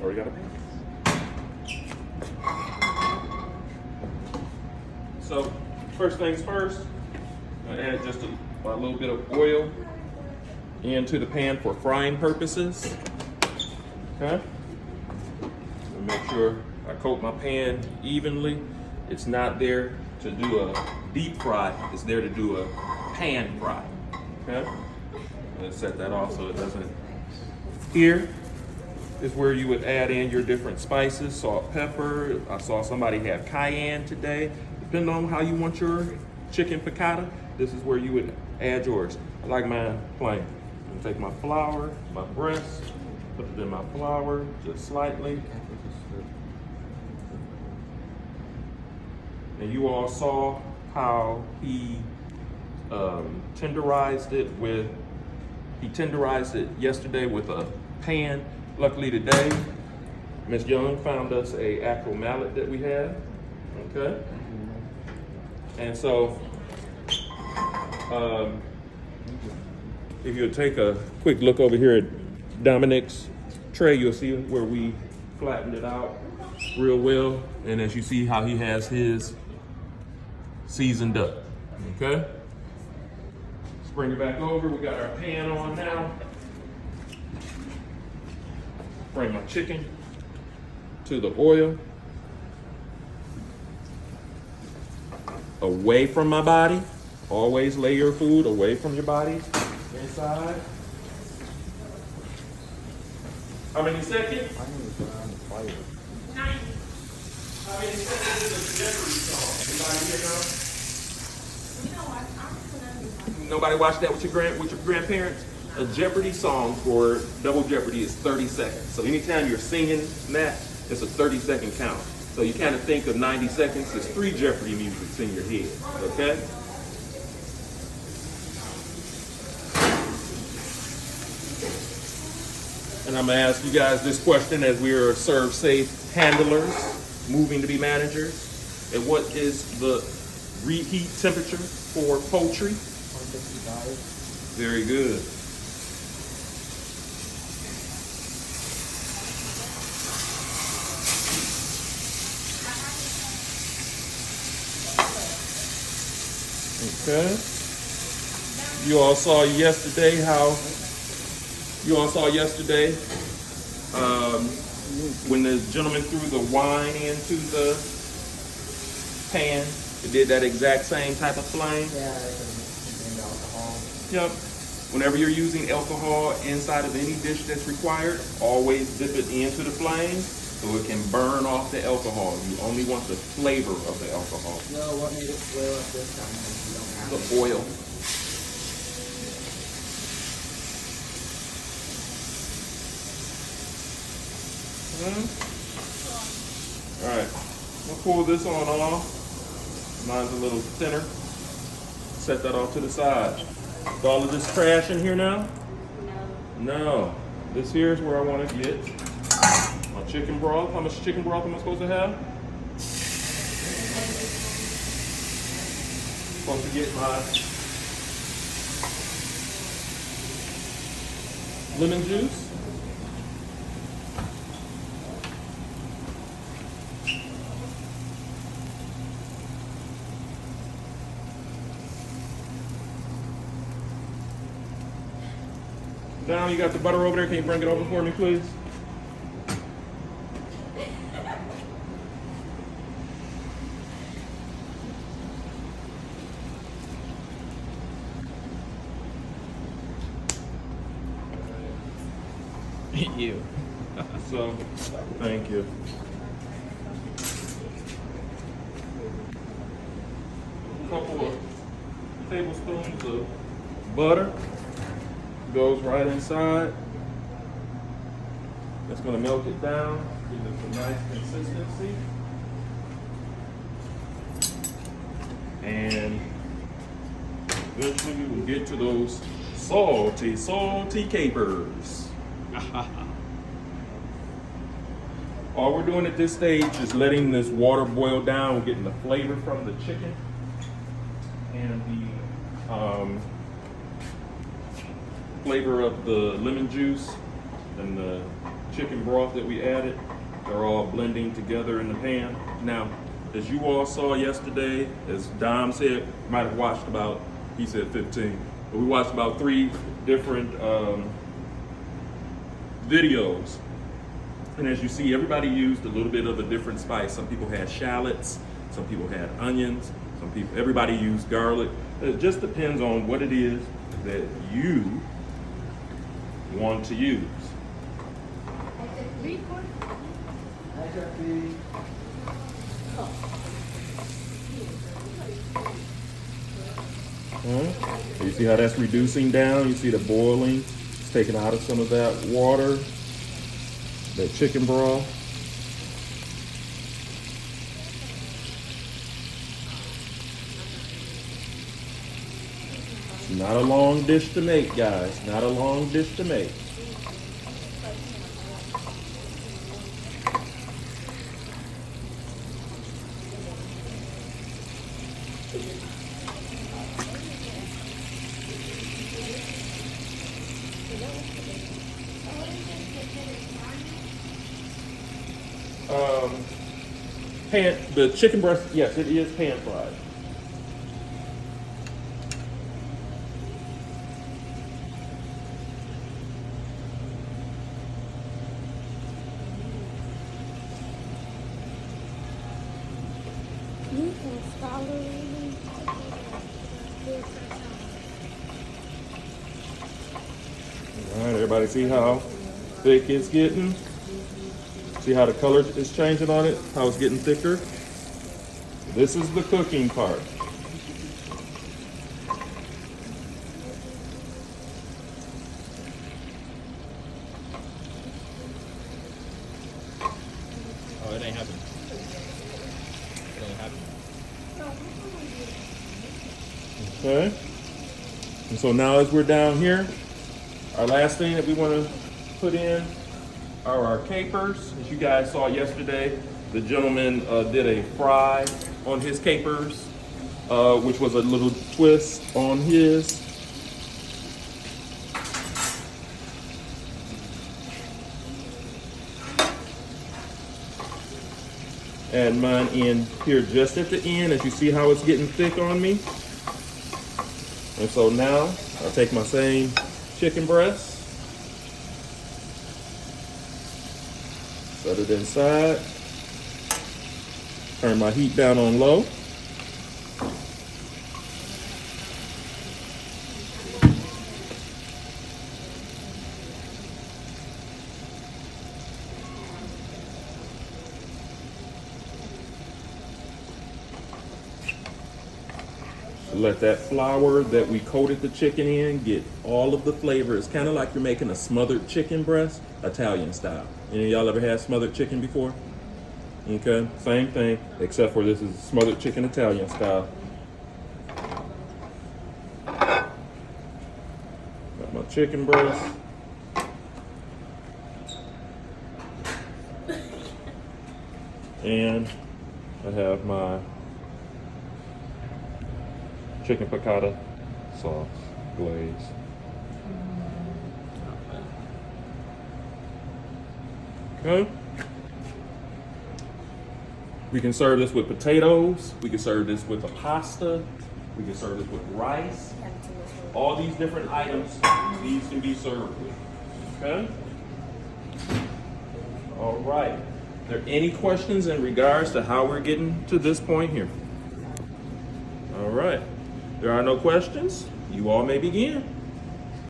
already got a pan. So, first things first, I'm gonna add just a little bit of oil into the pan for frying purposes. Okay? Make sure I coat my pan evenly. It's not there to do a deep fry, it's there to do a pan fry. Okay? Let's set that off so it doesn't. Here is where you would add in your different spices, salt, pepper. I saw somebody have cayenne today. Depending on how you want your chicken piccata, this is where you would add yours. I like mine plain. I'm gonna take my flour, my breast, put it in my flour just slightly. And you all saw how he tenderized it yesterday with a pan. Luckily today, Miss Young found us a actual mallet that we had, okay? And so, if you'll take a quick look over here at Dominic's tray, you'll see where we flattened it out real well. And as you see how he has his seasoned up, okay? Let's bring it back over. We got our pan on now. Bring my chicken to the oil. Away from my body. Always lay your food away from your body. Inside. How many seconds? I need to put on the fire. 90. How many seconds is a Jeopardy song? Anybody here know? You know what? I'm gonna Nobody watched that with your grandparents? A Jeopardy song for Double Jeopardy is 30 seconds. So anytime you're singing that, it's a 30-second count. So you kind of think of 90 seconds as 3 Jeopardy musics in your head, okay? And I'm gonna ask you guys this question as we are serve safe handlers, moving to be managers. And what is the reheat temperature for poultry? 165. Very good. Okay. You all saw yesterday when the gentleman threw the wine into the pan, it did that exact same type of flame. Yeah, and alcohol. Yep. Whenever you're using alcohol inside of any dish that's required, always dip it into the flame so it can burn off the alcohol. You only want the flavor of the alcohol. No, what made it boil up this time if you don't have The oil. All right, we'll pull this on off. Mine's a little thinner. Set that off to the side. Is all of this trash in here now? No. This here is where I want to get my chicken broth. How much chicken broth am I supposed to have? Supposed to get my lemon juice. Down, you got the butter over there. Can you bring it over for me, please? you. So, thank you. A couple of tablespoons of butter goes right inside. That's going to melt it down, give it a nice consistency. And eventually we will get to those salty capers. All we're doing at this stage is letting this water boil down. We're getting the flavor from the chicken and the flavor of the lemon juice and the chicken broth that we added. They're all blending together in the pan. Now, as you all saw yesterday, as Dom said, might have watched about, he said 15, but we watched about 3 different videos. And as you see, everybody used a little bit of a different spice. Some people had shallots, some people had onions, everybody used garlic. It just depends on what it is that you want to use. You see how that's reducing down? You see the boiling? It's taking out of some of that water, that chicken broth. It's not a long dish to make, guys. Not a long dish to make. The chicken breast, yes, it is pan fried. All right, everybody see how thick it's getting? See how the color is changing on it? How it's getting thicker? This is the cooking part. Oh, it ain't happening. It ain't happening. Okay. And so now as we're down here, our last thing that we want to put in are our capers. As you guys saw yesterday, the gentleman did a fry on his capers, which was a little twist on his. Add mine in here just at the end, as you see how it's getting thick on me. And so now I'll take my same chicken breast, set it inside, turn my heat down on low. Let that flour that we coated the chicken in get all of the flavor. It's kind of like you're making a smothered chicken breast, Italian style. Any of y'all ever had smothered chicken before? Okay, same thing, except for this is smothered chicken Italian style. Got my chicken breast. And I have my chicken piccata sauce glaze. Okay. We can serve this with potatoes. We can serve this with a pasta. We can serve this with rice. All these different items, these can be served with. Okay? All right. Are there any questions in regards to how we're getting to this point here? All right. There are no questions. You all may begin.